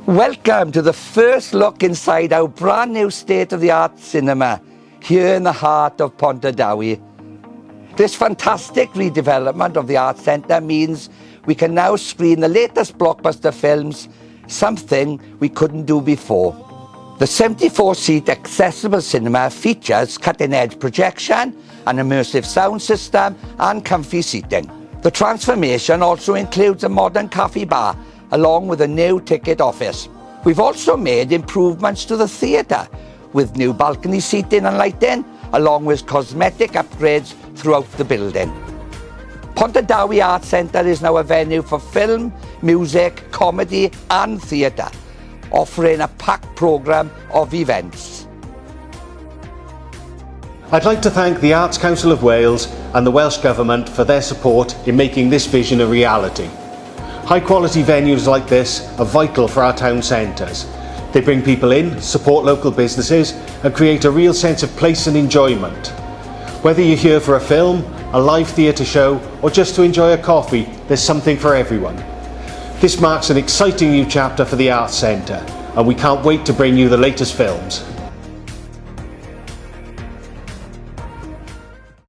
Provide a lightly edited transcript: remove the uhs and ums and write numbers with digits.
Welcome to the first look inside our brand new state-of-the-art cinema here in the heart of Pontardawe. This fantastic redevelopment of the Arts Centre means we can now screen the latest blockbuster films, something we couldn't do before. The 74-seat accessible cinema features cutting-edge projection, an immersive sound system and comfy seating. The transformation also includes a modern cafe bar along with a new ticket office. We've also made improvements to the theatre with new balcony seating and lighting, along with cosmetic upgrades throughout the building. Pontardawe Arts Centre is now a venue for film, music, comedy and theatre, offering a packed programme of events. I'd like to thank the Arts Council of Wales and the Welsh Government for their support in making this vision a reality. High quality venues like this are vital for our town centres. They bring people in, support local businesses and create a real sense of place and enjoyment. Whether you're here for a film, a live theatre show or just to enjoy a coffee, there's something for everyone. This marks an exciting new chapter for the Arts Centre and we can't wait to bring you the latest films.